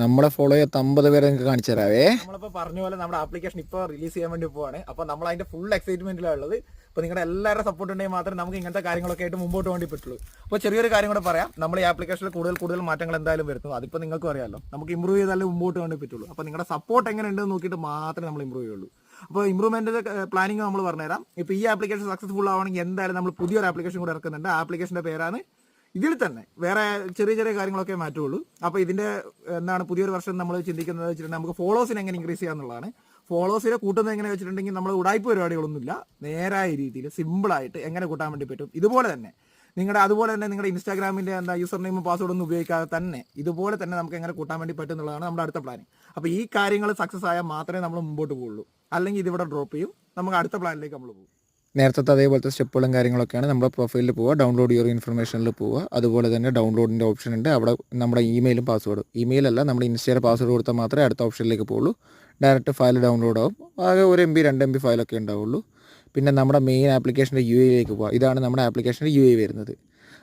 നമ്മളെ ഫോളോ ചെയ്യാത്ത 50 പേരെ നിങ്ങൾക്ക് കാണിച്ചു തരാവേ. നമ്മളിപ്പോൾ പറഞ്ഞ പോലെ നമ്മുടെ ആപ്ലിക്കേഷൻ ഇപ്പോൾ റിലീസ് ചെയ്യാൻ വേണ്ടി പോവാണ്. അപ്പോൾ നമ്മൾ അതിന്റെ ഫുൾ എക്സൈറ്റ്മെന്റിലാണ് ഉള്ളത്. അപ്പോൾ നിങ്ങളുടെ എല്ലാവരുടെ സപ്പോർട്ട് ഉണ്ടെങ്കിൽ മാത്രമേ നമുക്ക് ഇങ്ങനത്തെ കാര്യങ്ങളൊക്കെ ആയിട്ട് മുമ്പോട്ട് വേണ്ടി പറ്റുള്ളൂ. അപ്പോൾ ചെറിയൊരു കാര്യം കൂടെ പറയാം. നമ്മൾ ഈ ആപ്ലിക്കേഷനിൽ കൂടുതൽ മാറ്റങ്ങൾ എന്തായാലും വരുത്തും. അതിപ്പോൾ നിങ്ങൾക്കും അറിയാമല്ലോ, നമുക്ക് ഇമ്പ്രൂവ് ചെയ്താലേ മുമ്പോട്ട് വേണ്ടി പറ്റുള്ളൂ. അപ്പോൾ നിങ്ങളുടെ സപ്പോർട്ട് എങ്ങനെ ഉണ്ടെന്ന് നോക്കിയിട്ട് മാത്രമേ നമ്മൾ ഇമ്പ്രൂവ് ചെയ്യുള്ളൂ. അപ്പോൾ ഇമ്പ്രൂവ്മെന്റ് പ്ലാനിങ് നമ്മൾ പറഞ്ഞുതരാം. ഇപ്പോൾ ഈ ആപ്ലിക്കേഷൻ സക്സസ്ഫുൾ ആവണമെങ്കിൽ എന്തായാലും നമ്മൾ പുതിയൊരു ആപ്ലിക്കേഷൻ കൂടെ ഇറക്കുന്നുണ്ട്. ആ ആപ്ലിക്കേഷന്റെ പേരാണ് ഇതിൽ തന്നെ, വേറെ ചെറിയ കാര്യങ്ങളൊക്കെ മാറ്റുള്ളൂ. അപ്പോൾ ഇതിന്റെ എന്താണ് പുതിയൊരു വർഷം നമ്മൾ ചിന്തിക്കുന്നത് വെച്ചിട്ടുണ്ടെങ്കിൽ നമുക്ക് ഫോളോസിനെ എങ്ങനെ ഇൻക്രീസ് ചെയ്യാന്നുള്ളതാണ്. ഫോളോസിനെ കൂട്ടുന്നത് എങ്ങനെ വെച്ചിട്ടുണ്ടെങ്കിൽ നമ്മൾ ഉടായ്പ പരിപാടികളൊന്നുമില്ല, നേരായ രീതിയിൽ സിമ്പിളായിട്ട് എങ്ങനെ കൂട്ടാൻ വേണ്ടി പറ്റും. അതുപോലെ തന്നെ നിങ്ങളുടെ ഇൻസ്റ്റാഗ്രാമിന്റെ യൂസർ നെയിമും പാസ്വേഡും ഒന്നും ഉപയോഗിക്കാതെ തന്നെ ഇതുപോലെ തന്നെ നമുക്ക് എങ്ങനെ കൂട്ടാൻ വേണ്ടി പറ്റും എന്നുള്ളതാണ് നമ്മുടെ അടുത്ത പ്ലാൻ. അപ്പോൾ ഈ കാര്യങ്ങൾ സക്സസ് ആയാൽ മാത്രമേ നമ്മൾ മുമ്പോട്ട് പോകുള്ളൂ, അല്ലെങ്കിൽ ഇതിവിടെ ഡ്രോപ്പ് ചെയ്യും. നമുക്ക് അടുത്ത പ്ലാനിലേക്ക് നമ്മൾ പോകും. നേരത്തെ അതേപോലത്തെ സ്റ്റെപ്പുകളും കാര്യങ്ങളൊക്കെയാണ്. നമ്മുടെ പ്രൊഫൈലിൽ പോവുക, ഡൗൺലോഡ് യുവർ ഇൻഫർമേഷനിൽ പോവുക. അതുപോലെ തന്നെ ഡൗൺലോഡിൻ്റെ ഓപ്ഷൻ ഉണ്ട്. അവിടെ നമ്മുടെ ഇമെയിലും പാസ്വേഡ്, ഇമെയിലല്ല നമ്മുടെ ഇൻസ്റ്റയുടെ പാസ്വേഡ് കൊടുത്താൽ മാത്രമേ അടുത്ത ഓപ്ഷനിലേക്ക് പോകുള്ളൂ. ഡയറക്റ്റ് ഫയൽ ഡൗൺലോഡ് ആവും. ആകെ 1 MB 2 MB ഫയലൊക്കെ ഉണ്ടാവുള്ളൂ. പിന്നെ നമ്മുടെ മെയിൻ ആപ്ലിക്കേഷൻ്റെ UIയിലേക്ക് പോവുക. ഇതാണ് നമ്മുടെ ആപ്ലിക്കേഷൻ്റെ UI വരുന്നത്.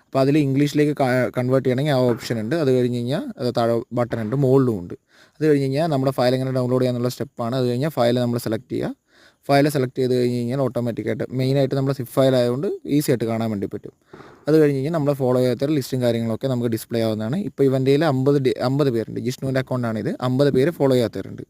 അപ്പോൾ അതിൽ ഇംഗ്ലീഷിലേക്ക് കൺവേർട്ട് ചെയ്യണമെങ്കിൽ ആ ഓപ്ഷൻ ഉണ്ട്. അത് കഴിഞ്ഞ് കഴിഞ്ഞാൽ അത് താഴെ ബട്ടൺ ഉണ്ട്, മുകളിലും ഉണ്ട്. അത് കഴിഞ്ഞ് കഴിഞ്ഞാൽ നമ്മുടെ ഫയൽ എങ്ങനെ ഡൗൺലോഡ് ചെയ്യാന്നുള്ള സ്റ്റെപ്പാണ്. അത് കഴിഞ്ഞാൽ ഫയൽ നമ്മൾ സെലക്ട് ചെയ്യുക. ഫയൽ സെലക്ട് ചെയ്ത് കഴിഞ്ഞ് കഴിഞ്ഞാൽ ഓട്ടോമാറ്റിക്കായിട്ട് മെയിനായിട്ട് നമ്മൾ സിപ്പ് ഫയൽ ആയതുകൊണ്ട് ഈസി ആയിട്ട് കാണാൻ വേണ്ടി പറ്റും. അത് കഴിഞ്ഞ് കഴിഞ്ഞാൽ നമ്മൾ ഫോളോ ചെയ്യാത്ത ലിസ്റ്റും കാര്യങ്ങളൊക്കെ നമുക്ക് ഡിസ്പ്ലേ ആവുന്നതാണ്. ഇപ്പോൾ ഇവൻ്റെ 50 പേരുണ്ട്. ജിഷ്ണുവിൻ്റെ അക്കൗണ്ടാണിത്. 50 പേര് ഫോളോ ചെയ്യാത്തവരുണ്ട്.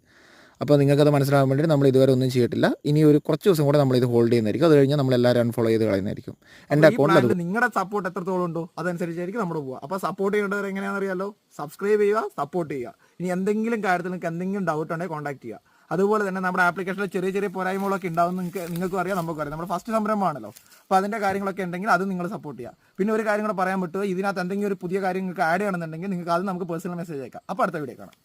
അപ്പോൾ നിങ്ങൾക്കത് മനസ്സിലാകാൻ വേണ്ടിയിട്ട് നമ്മൾ ഇതുവരെ ഒന്നും ചെയ്തിട്ടില്ല. ഇനി ഒരു കുറച്ച് ദിവസം കൂടെ നമ്മൾ ഇത് ഹോൾഡ് ചെയ്യുന്നതായിരിക്കും. അത് കഴിഞ്ഞാൽ നമ്മൾ എല്ലാവരും അൺഫോളോ ചെയ്ത് കളയുന്നതായിരിക്കും. എൻ്റെ അക്കൗണ്ടിൽ നിങ്ങളുടെ സപ്പോർട്ട് എത്രത്തോളം ഉണ്ടോ അതനുസരിച്ചായിരിക്കും നമ്മൾ പോവുക. അപ്പോൾ സപ്പോർട്ട് ചെയ്യേണ്ടവർ എങ്ങനെയാണെന്ന് അറിയാലോ, സബ്സ്ക്രൈബ് ചെയ്യുക, സപ്പോർട്ട് ചെയ്യുക. ഇനി എന്തെങ്കിലും കാര്യത്തിൽ നിങ്ങൾക്ക് എന്തെങ്കിലും ഡൗട്ട് ഉണ്ടെങ്കിൽ കോൺടാക്ട് ചെയ്യുക. അതുപോലെ തന്നെ നമ്മുടെ ആപ്ലിക്കേഷനിൽ ചെറിയ പോരായ്മകളൊക്കെ ഉണ്ടാവും. നിങ്ങൾക്കും അറിയാം, നമുക്കും അറിയാം. നമ്മുടെ ഫസ്റ്റ് സംരംഭമാണല്ലോ. അപ്പോൾ അതിൻ്റെ കാര്യങ്ങളൊക്കെ ഉണ്ടെങ്കിൽ അത് നിങ്ങൾ സപ്പോർട്ട് ചെയ്യുക. പിന്നെ ഒരു കാര്യം കൂടെ പറയാൻ പറ്റുമോ, ഇതിനകത്ത് എന്തെങ്കിലും ഒരു പുതിയ കാര്യം നിങ്ങൾക്ക് ആഡ് ചെയ്യണമെന്നുണ്ടെങ്കിൽ നിങ്ങൾക്ക് അത് നമുക്ക് പേഴ്സണൽ മെസ്സേജ് അയക്കാം. അപ്പോൾ അടുത്ത വീഡിയോ കാണാം.